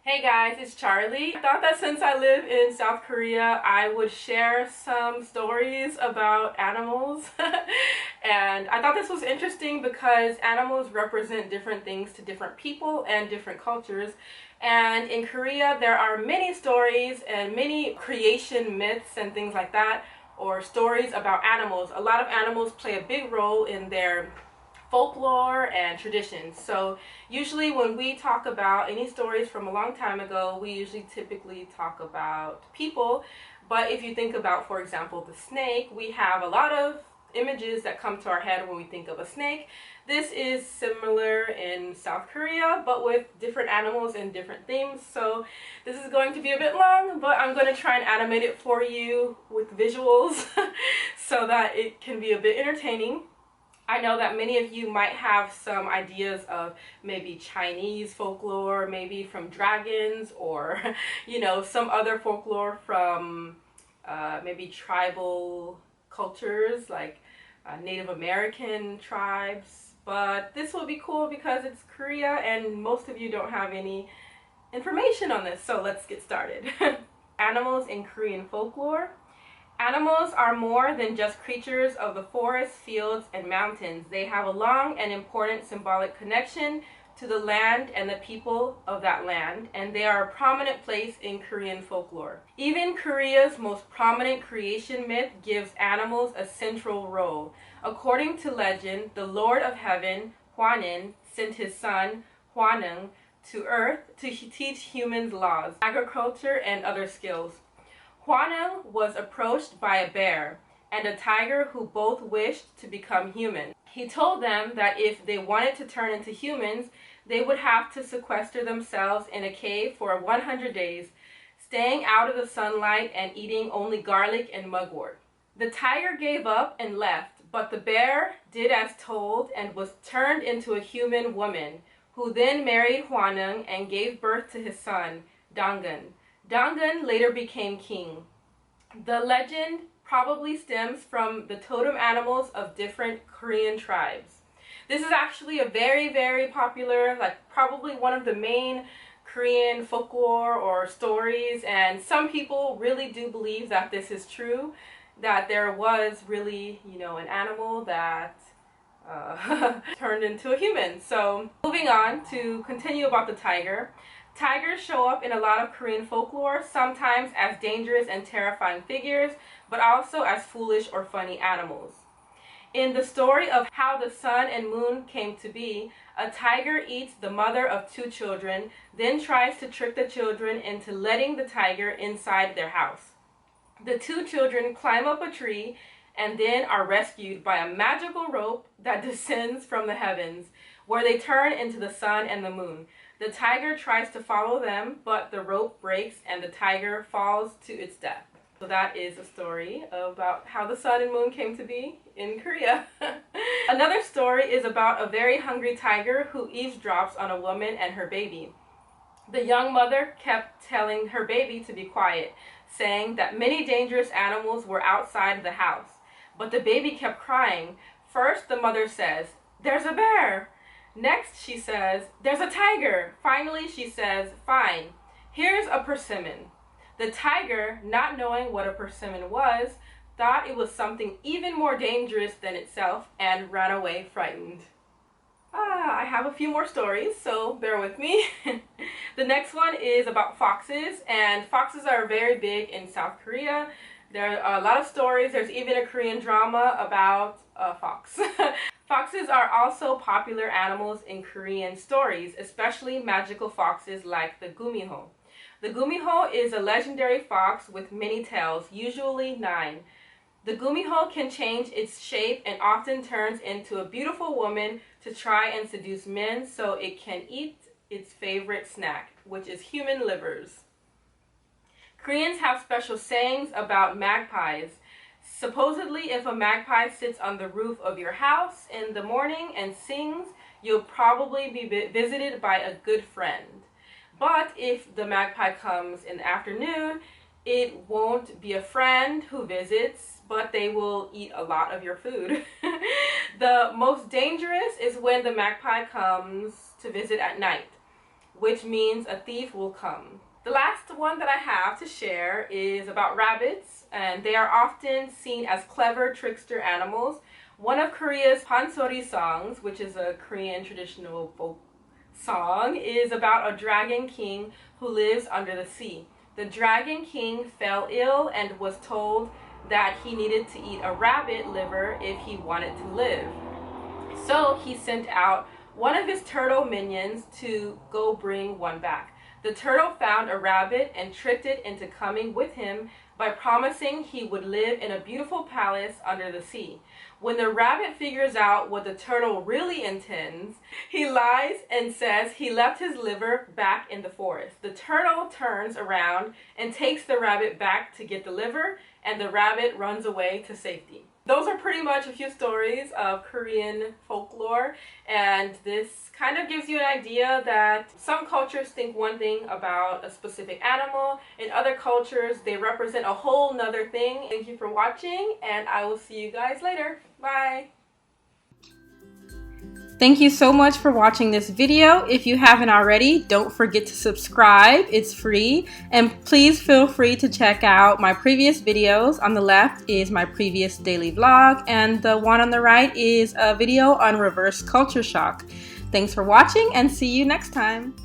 Hey guys, it's Charlie. I thought that since I live in South Korea, I would share some stories about animals. And I thought this was interesting because animals represent different things to different people and different cultures. And in Korea, there are many stories and many creation myths and things like that, or stories about animals. A lot of animals play a big role in their folklore and traditions. So usually when we talk about any stories from a long time ago, we usually typically talk about people. But if you think about, for example, the snake, we have a lot of images that come to our head when we think of a snake. This is similar in South Korea, but with different animals and different themes. So this is going to be a bit long, but I'm going to try and animate it for you with visuals so that it can be a bit entertaining. I know that many of you might have some ideas of maybe Chinese folklore, maybe from dragons, or some other folklore from maybe tribal cultures like Native American tribes. But this will be cool because it's Korea and most of you don't have any information on this, so let's get started. Animals in Korean folklore. Animals are more than just creatures of the forest, fields, and mountains. They have a long and important symbolic connection to the land and the people of that land, and they are a prominent place in Korean folklore. Even Korea's most prominent creation myth gives animals a central role. According to legend, the Lord of Heaven, Hwanin, sent his son, Hwanung, to Earth to teach humans laws, agriculture, and other skills. Hwanung was approached by a bear and a tiger who both wished to become human. He told them that if they wanted to turn into humans, they would have to sequester themselves in a cave for 100 days, staying out of the sunlight and eating only garlic and mugwort. The tiger gave up and left, but the bear did as told and was turned into a human woman, who then married Hwanung and gave birth to his son, Dangun. Dangun later became king. The legend probably stems from the totem animals of different Korean tribes. This is actually a very, very popular, probably one of the main Korean folklore or stories, and some people really do believe that this is true, that there was really, an animal that turned into a human. So moving on to continue about the tiger. Tigers show up in a lot of Korean folklore, sometimes as dangerous and terrifying figures, but also as foolish or funny animals. In the story of how the sun and moon came to be, a tiger eats the mother of two children, then tries to trick the children into letting the tiger inside their house. The two children climb up a tree and then are rescued by a magical rope that descends from the heavens, where they turn into the sun and the moon. The tiger tries to follow them, but the rope breaks and the tiger falls to its death. So that is a story about how the sun and moon came to be in Korea. Another story is about a very hungry tiger who eavesdrops on a woman and her baby. The young mother kept telling her baby to be quiet, saying that many dangerous animals were outside the house. But the baby kept crying. First, the mother says, "There's a bear." Next, she says, "There's a tiger." Finally, she says, "Fine, here's a persimmon." The tiger, not knowing what a persimmon was, thought it was something even more dangerous than itself and ran away frightened. I have a few more stories, so bear with me. The next one is about foxes, and foxes are very big in South Korea. There are a lot of stories. There's even a Korean drama about a fox. Foxes are also popular animals in Korean stories, especially magical foxes like the gumiho. The gumiho is a legendary fox with many tails, usually 9. The gumiho can change its shape and often turns into a beautiful woman to try and seduce men so it can eat its favorite snack, which is human livers. Koreans have special sayings about magpies. Supposedly, if a magpie sits on the roof of your house in the morning and sings, you'll probably be visited by a good friend. But if the magpie comes in the afternoon, it won't be a friend who visits, but they will eat a lot of your food. The most dangerous is when the magpie comes to visit at night. which means a thief will come. The last one that I have to share is about rabbits, and they are often seen as clever trickster animals. One of Korea's pansori songs, which is a Korean traditional folk song, is about a dragon king who lives under the sea. The dragon king fell ill and was told that he needed to eat a rabbit liver if he wanted to live. So he sent out one of his turtle minions to go bring one back. The turtle found a rabbit and tricked it into coming with him by promising he would live in a beautiful palace under the sea. When the rabbit figures out what the turtle really intends, he lies and says he left his liver back in the forest. The turtle turns around and takes the rabbit back to get the liver, and the rabbit runs away to safety. Those are pretty much a few stories of Korean folklore, and this kind of gives you an idea that some cultures think one thing about a specific animal. In other cultures, they represent a whole nother thing. Thank you for watching, and I will see you guys later. Bye! Thank you so much for watching this video. If you haven't already, don't forget to subscribe. It's free. And please feel free to check out my previous videos. On the left is my previous daily vlog, and the one on the right is a video on reverse culture shock. Thanks for watching, and see you next time.